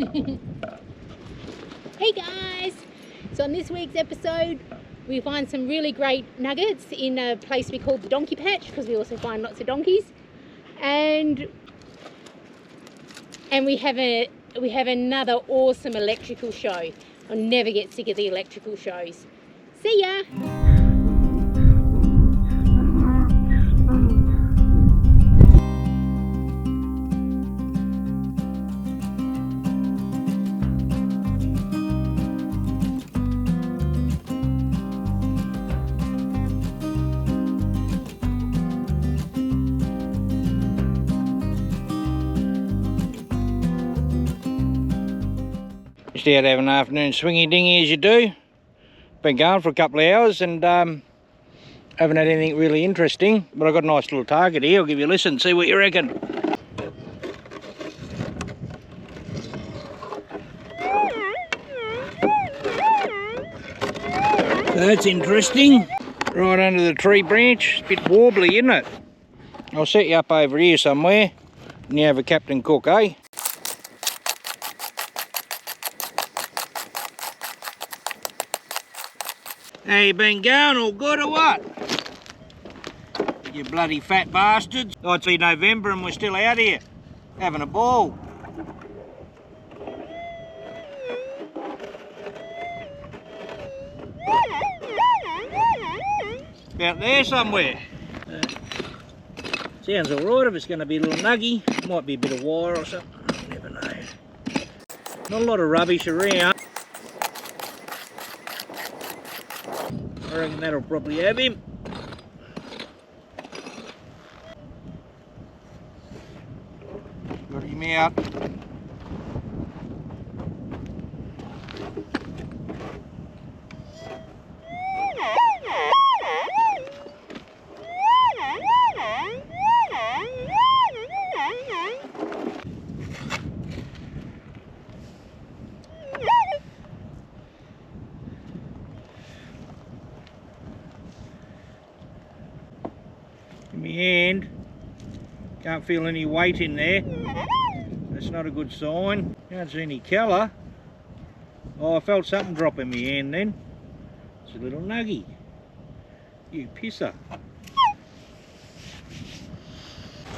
Hey guys! So on this week's episode we find some really great nuggets in a place we call the Donkey Patch, because we also find lots of donkeys, and we have another awesome electrical show. I'll never get sick of the electrical shows. See ya! Just out having an afternoon swingy dingy as you do. Been going for a couple of hours and haven't had anything really interesting, but I've got a nice little target here. I'll give you a listen, see what you reckon. So that's interesting. Right under the tree branch. It's a bit warbly, isn't it? I'll set you up over here somewhere and you have a Captain Cook, eh? How you been going? All good or what? You bloody fat bastards. Oh, it's November and we're still out here having a ball. About there somewhere. Sounds alright if it's going to be a little nuggy. Might be a bit of wire or something. You never know. Not a lot of rubbish around. I reckon that'll probably have him. Got him out. In my hand, can't feel any weight in there. That's not a good sign. Can't see any colour. Oh, I felt something drop in my hand then. It's a little nuggy. You pisser.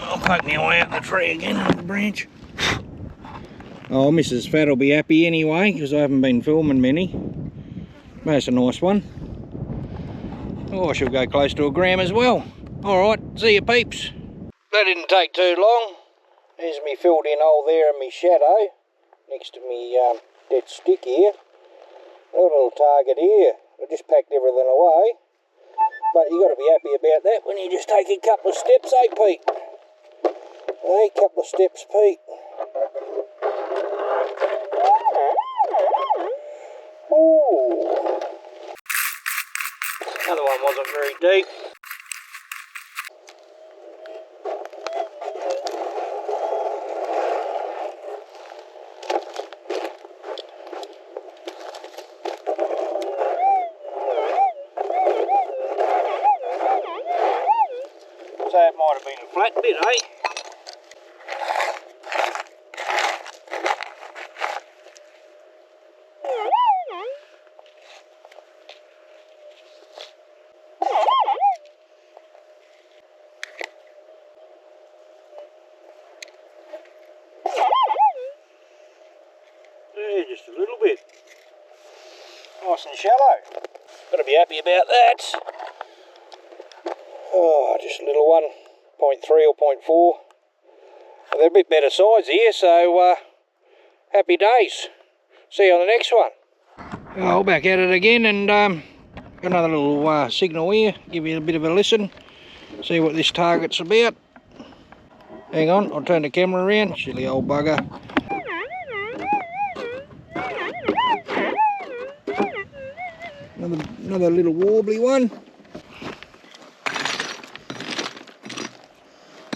I'll poke my way up the tree again on the branch. Oh, Mrs. Fat will be happy anyway, because I haven't been filming many. That's a nice one. Oh, she'll go close to a gram as well. Alright, see you peeps. That didn't take too long. There's me filled in hole there in me shadow, next to me dead stick here. A little target here. I just packed everything away. But you got to be happy about that when you just take a couple of steps, eh Pete? Hey, couple of steps, Pete. Ooh. Another one wasn't very deep. So it might have been a flat bit, eh? Yeah, just a little bit. Nice and shallow. Gotta be happy about that. Oh, just a little one, 0.3 or 0.4. They're a bit better size here, so happy days. See you on the next one. I'll back at it again and got another little signal here. Give you a bit of a listen. See what this target's about. Hang on, I'll turn the camera around. Silly old bugger. Another little warbly one.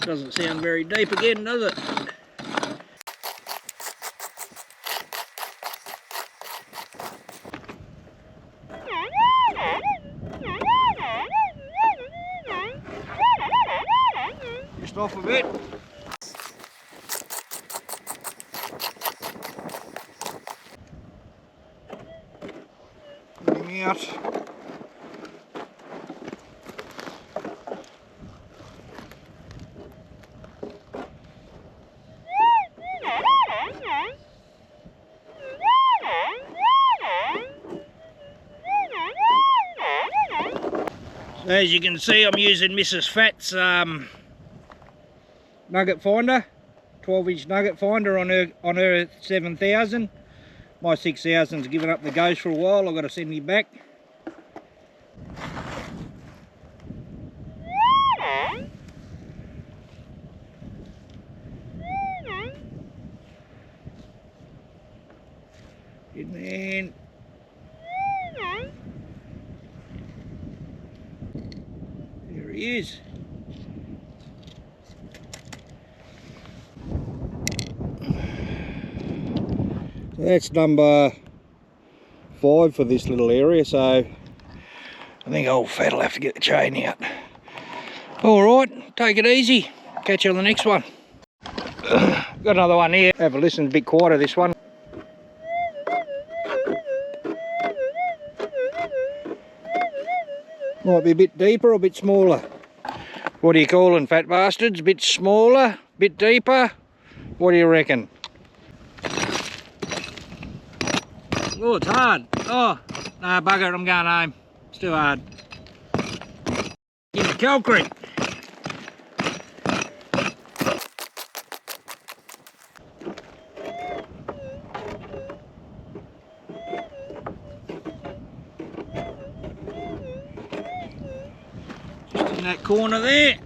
Doesn't sound very deep again, does it? Just off a bit. out. So as you can see, I'm using Mrs. Fat's nugget finder, 12-inch nugget finder on her 7000. My 6000's given up the ghost for a while. I've got to send me back. And then there he is. So that's number 5 for this little area, so I think old Fat will have to get the chain out. Alright, take it easy. Catch you on the next one. Got another one here. Have a listen, a bit quieter this one. Might be a bit deeper or a bit smaller. What are you calling, fat bastards? Bit smaller, bit deeper? What do you reckon? Oh, it's hard. Oh, no, bugger it, I'm going home. It's too hard. In the Calcrete. Just in that corner there.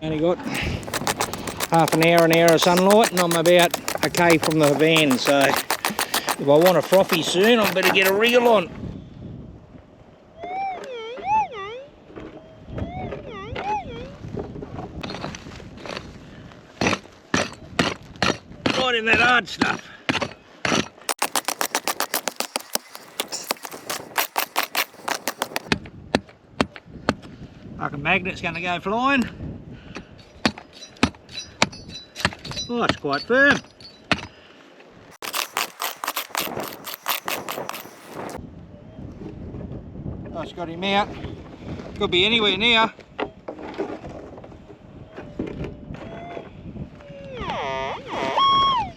Only got half an hour of sunlight and I'm about a K from the van, so if I want a frothy soon I better get a reel on. Right in that hard stuff. Like a magnet's going to go flying. Oh, it's quite firm. Oh, it's got him out. Could be anywhere near.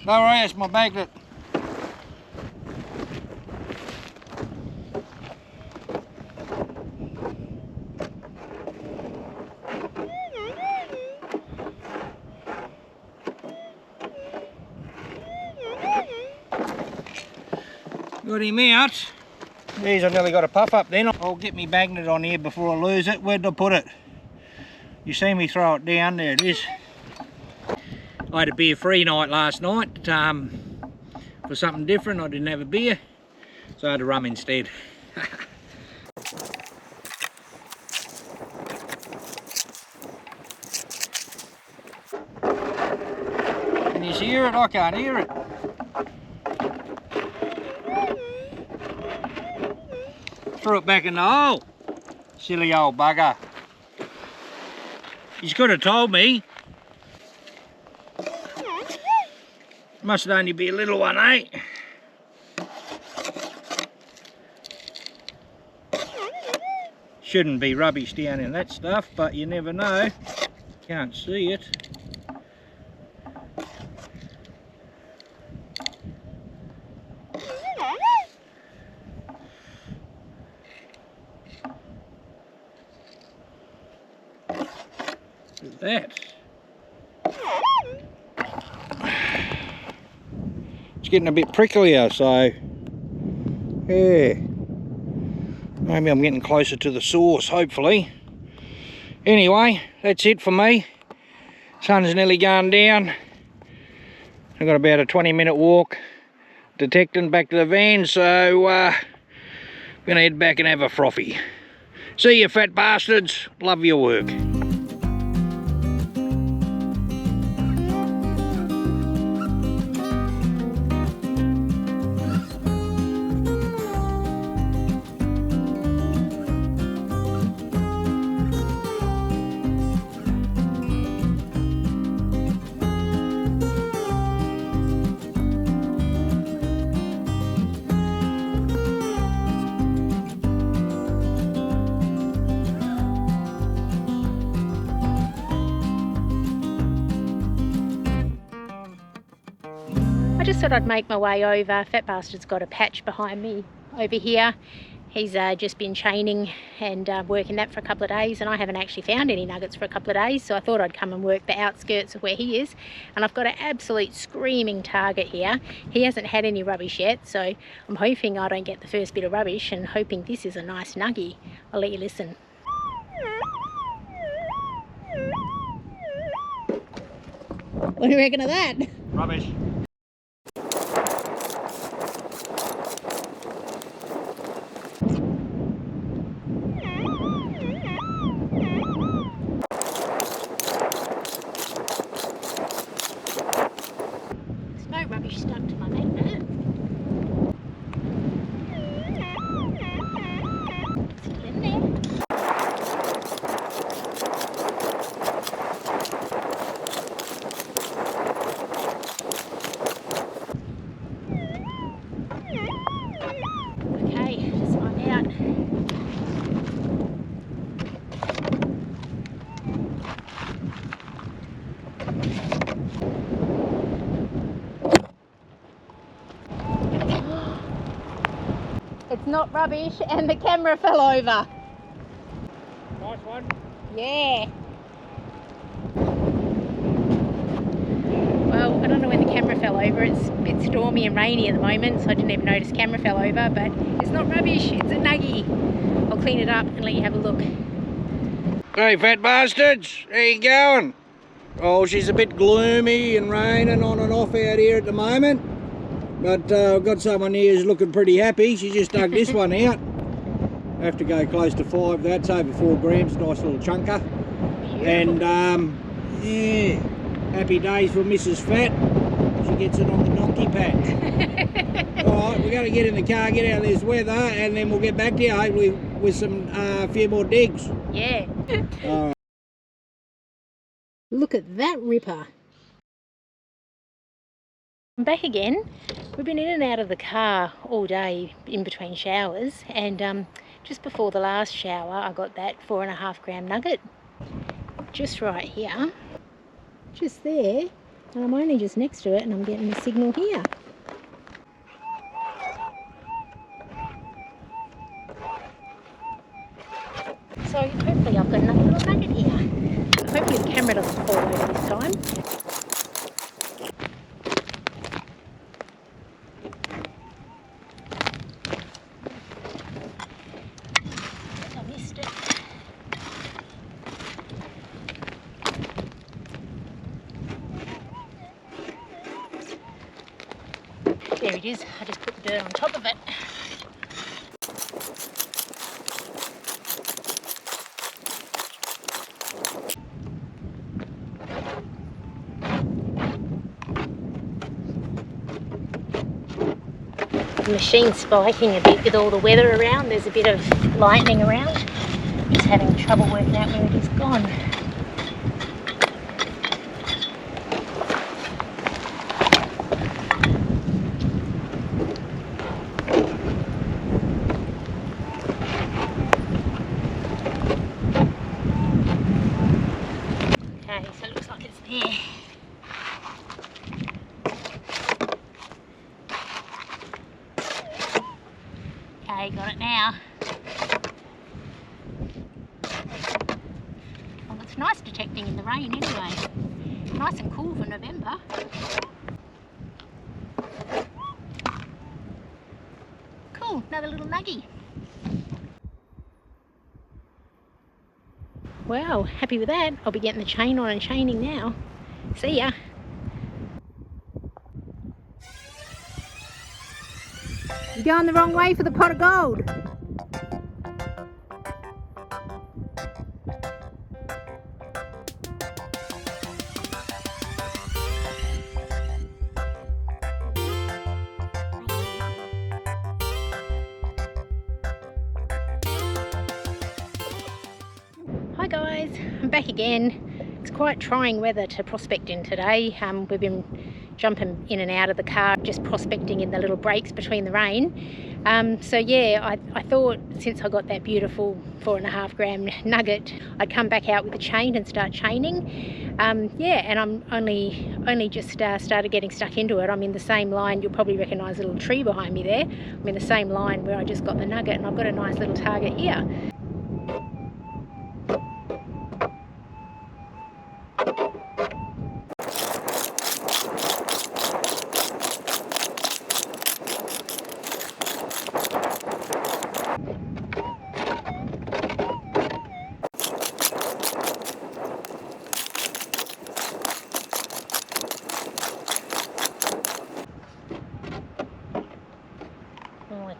Don't worry, it's my magnet. Got him out. Geez, I nearly got a puff up then. I'll get me magnet on here before I lose it. Where did I put it? You see me throw it down, there it is. I had a beer free night last night for something different. I didn't have a beer, so I had a rum instead. Can you hear it? I can't hear it. Threw it back in the hole. Silly old bugger. He's could have told me. Must only be a little one, eh? Shouldn't be rubbish down in that stuff, but you never know. Can't see it. Look at that. It's getting a bit pricklier, so yeah, maybe I'm getting closer to the source, hopefully. Anyway, that's it for me. Sun's nearly going down. I've got about a 20-minute walk detecting back to the van, so I'm gonna head back and have a frothy. See you, fat bastards. Love your work. just thought I'd make my way over. Fat Bastard's got a patch behind me over here. He's just been chaining and working that for a couple of days, and I haven't actually found any nuggets for a couple of days, so I thought I'd come and work the outskirts of where he is. And I've got an absolute screaming target here. He hasn't had any rubbish yet, so I'm hoping I don't get the first bit of rubbish and hoping this is a nice nuggie. I'll let you listen. What do you reckon of that? Rubbish. There's no rubbish stuck to my magnet. Still in there. Okay, just find out. It's not rubbish, and the camera fell over. Nice one. Yeah. Well, I don't know when the camera fell over. It's a bit stormy and rainy at the moment, so I didn't even notice the camera fell over, but it's not rubbish, it's a nuggie. I'll clean it up and let you have a look. Hey, Fat Bastards, how you going? Oh, she's a bit gloomy and raining on and off out here at the moment. But I've got someone here who's looking pretty happy. She just dug this one out. I have to go close to 5. That's over 4 grams, nice little chunker. Beautiful. And yeah, happy days for Mrs. Fat. She gets it on the donkey patch. Alright, we're going to get in the car, get out of this weather, and then we'll get back to you hopefully with some few more digs. Yeah. Alright. Look at that ripper. I'm back again. We've been in and out of the car all day in between showers, and just before the last shower I got that 4.5 gram nugget just right here, just there, and I'm only just next to it and I'm getting the signal here. So hopefully I've got another little nugget here. Hopefully the camera doesn't fall over this time. There it is, I just put the dirt on top of it. The machine's spiking a bit with all the weather around. There's a bit of lightning around. Just having trouble working out where it is gone. Okay, so it looks like it's there. Okay, got it now. Well, it's nice detecting in the rain anyway. Nice and cool for November. Cool, another little nuggie. Wow, happy with that. I'll be getting the chain on and chaining now. See ya. You're going the wrong way for the pot of gold. Hi guys, I'm back again. It's quite trying weather to prospect in today. We've been jumping in and out of the car, just prospecting in the little breaks between the rain. So yeah, I thought since I got that beautiful 4.5 gram nugget, I'd come back out with a chain and start chaining. Yeah, and I'm only just started getting stuck into it. I'm in the same line. You'll probably recognise a little tree behind me there. I'm in the same line where I just got the nugget, and I've got a nice little target here.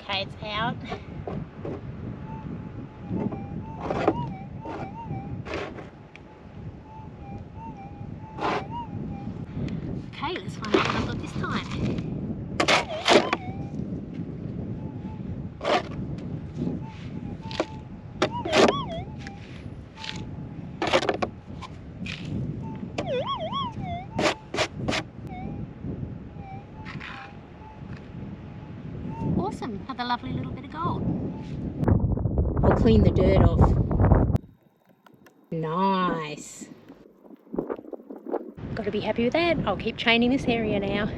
Okay, it's out. Okay, let's find out what I've got this time. Awesome, another lovely little bit of gold. I'll clean the dirt off. Nice. Got to be happy with that. I'll keep chaining this area now.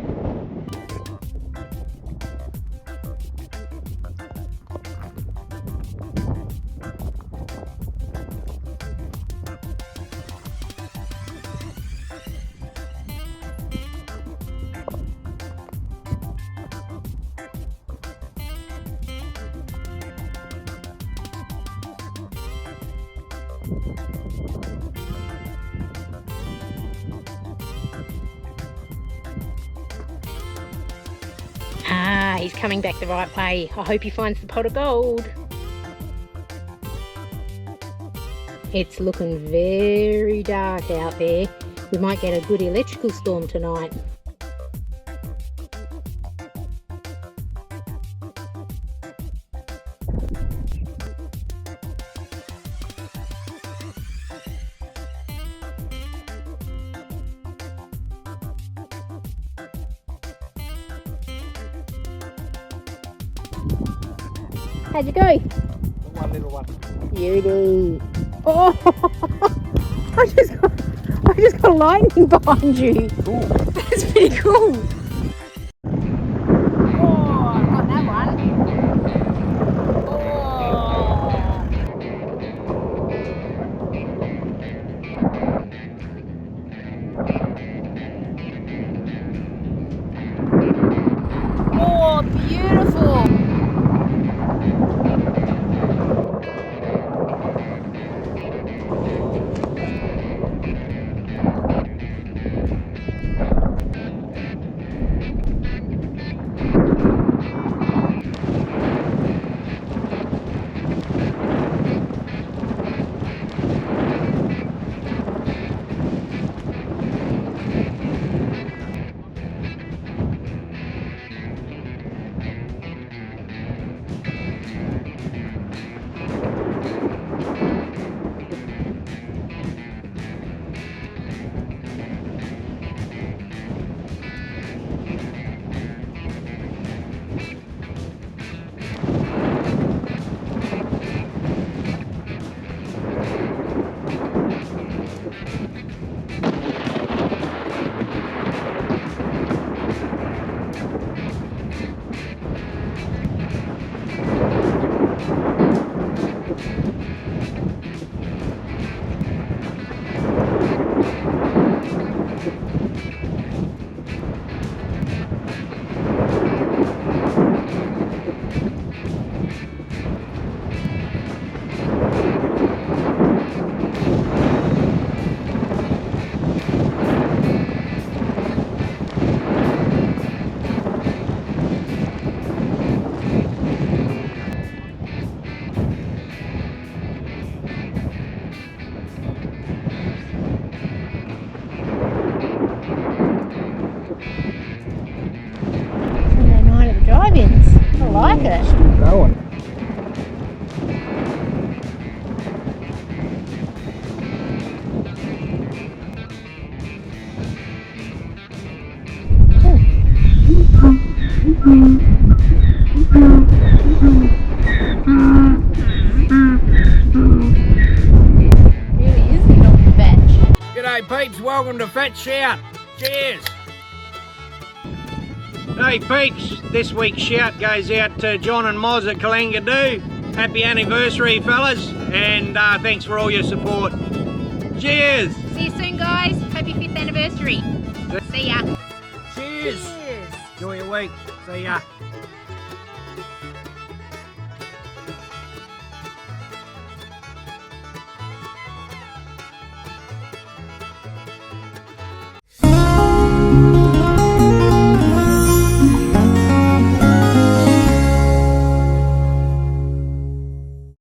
Ah, he's coming back the right way. I hope he finds the pot of gold. It's looking very dark out there. We might get a good electrical storm tonight. How'd you go? One little one. Beauty. Oh, I just got lightning behind you. Cool. That's pretty cool. Oh, I got that one. Oh, beautiful. peeps, welcome to Fat Shout. Cheers. Hey peeps, this week's shout goes out to John and Moz at Kalangadoo. Happy anniversary fellas, and thanks for all your support. Cheers. See you soon guys, happy 5th anniversary. See ya. Cheers. Cheers. Enjoy your week. See ya.